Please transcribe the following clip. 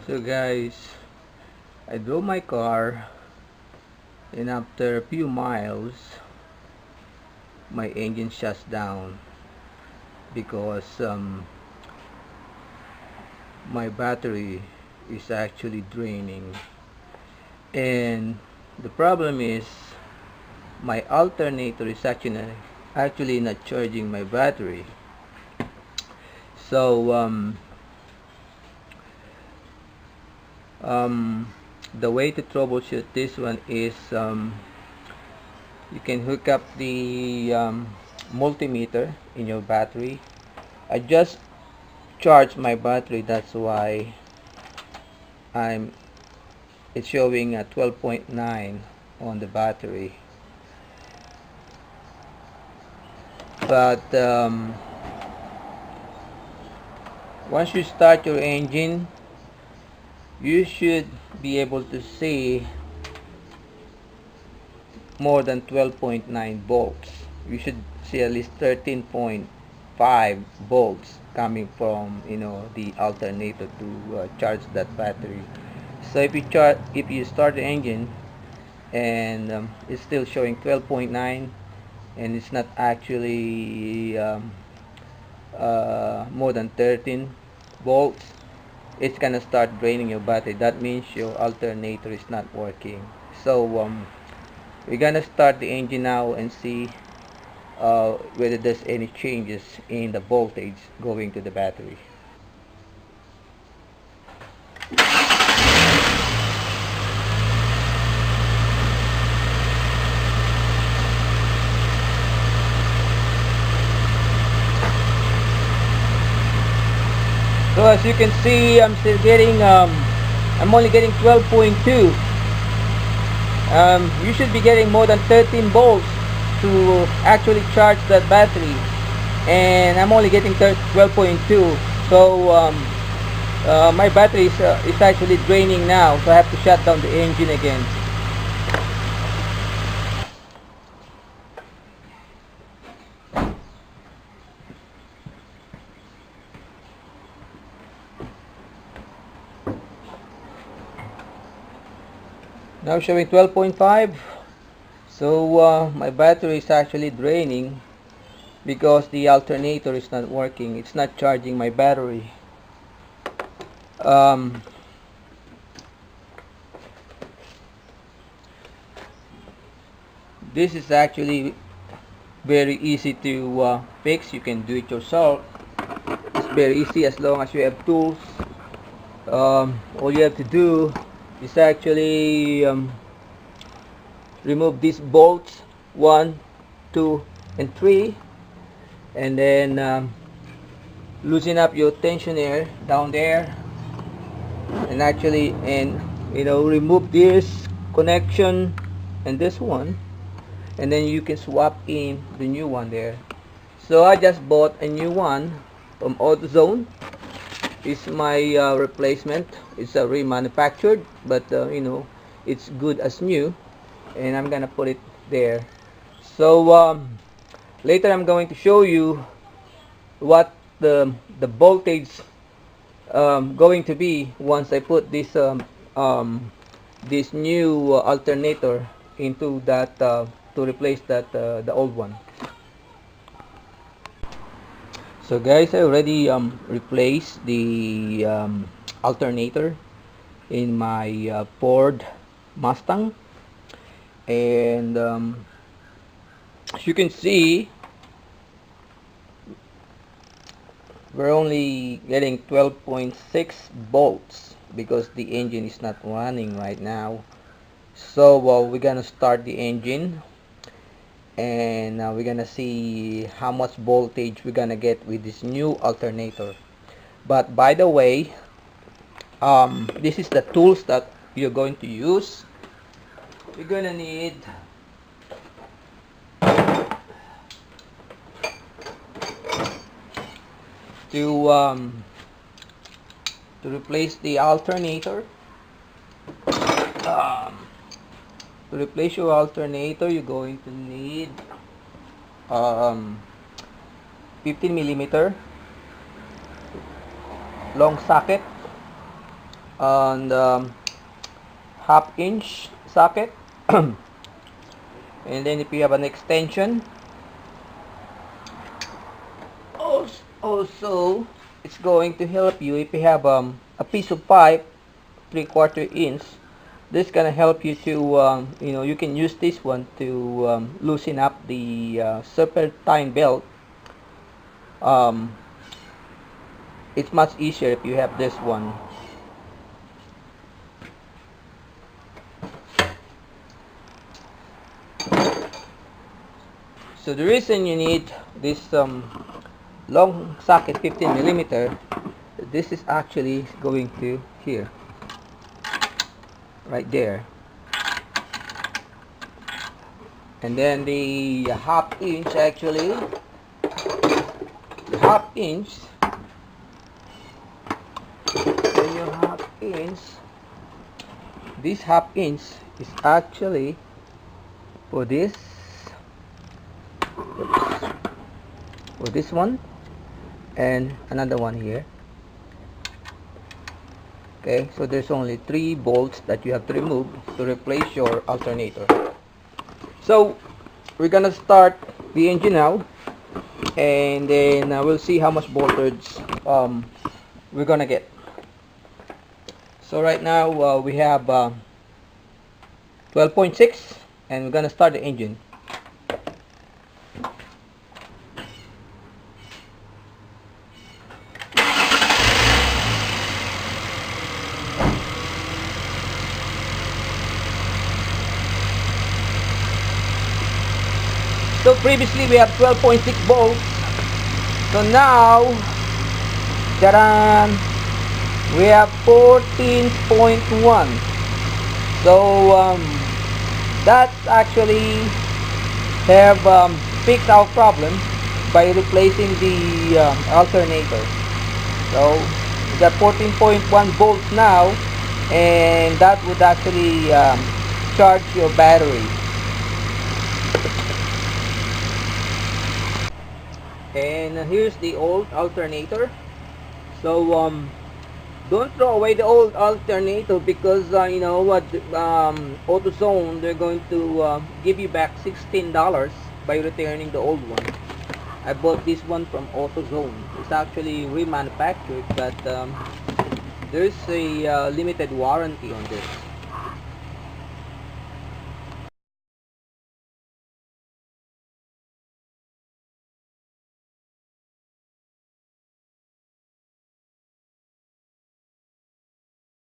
So guys, I drove my car and after a few miles my engine shuts down because my battery is actually draining, and the problem is my alternator is actually not charging my battery. So the way to troubleshoot this one is you can hook up the multimeter in your battery. I just charged my battery, that's why it's showing a 12.9 on the battery. But once you start your engine, you should be able to see more than 12.9 volts. You should see at least 13.5 volts coming from the alternator to charge that battery. So if you start the engine and it's still showing 12.9 and it's not actually more than 13 volts, it's gonna start draining your battery. That means your alternator is not working. So we're gonna start the engine now and see whether there's any changes in the voltage going to the battery. So as you can see, I'm still getting I'm only getting 12.2. You should be getting more than 13 volts to actually charge that battery, and I'm only getting 12.2. So my battery is actually draining now, so I have to shut down the engine again. Now showing 12.5. So my battery is actually draining because the alternator is not working. It's not charging my battery. This is actually very easy to fix. You can do it yourself. It's very easy as long as you have tools. All you have to do is actually remove these bolts 1, 2 and 3, and then loosen up your tensioner down there, and remove this connection and this one, and then you can swap in the new one there. So I just bought a new one from AutoZone. It's my replacement. It's remanufactured, but it's good as new, and I'm gonna put it there. So later I'm going to show you what the voltage going to be once I put this new alternator into that to replace that the old one. So guys, I already replaced the alternator in my Ford Mustang, and as you can see, we're only getting 12.6 volts because the engine is not running right now. So we're gonna start the engine, and we're gonna see how much voltage we're gonna get with this new alternator. But by the way, this is the tools that you're going to use. You're gonna need to replace the alternator. To replace your alternator, you're going to need 15 millimeter long socket, on the half-inch socket. And then if you have an extension, also it's going to help you if you have a piece of pipe 3/4 inch. This gonna help you to you can use this one to loosen up the serpentine belt. um, it's much easier if you have this one. So the reason you need this long socket 15mm, this is actually going to here, right there, and then the half-inch, actually the half-inch, when you half-inch, this half-inch is actually for this, for this one and another one here. Okay, so there's only 3 bolts that you have to remove to replace your alternator. So we're gonna start the engine now, and then we'll see how much voltage we're gonna get. So right now we have 12.6, and we're gonna start the engine. So previously we have 12.6 volts. So now, we have 14.1. So that actually have fixed our problem by replacing the alternator. So we got 14.1 volts now, and that would actually charge your battery. And here's the old alternator. So don't throw away the old alternator, because you know what, AutoZone, they're going to give you back $16 by returning the old one. I bought this one from AutoZone. It's actually remanufactured, but there's a limited warranty on this.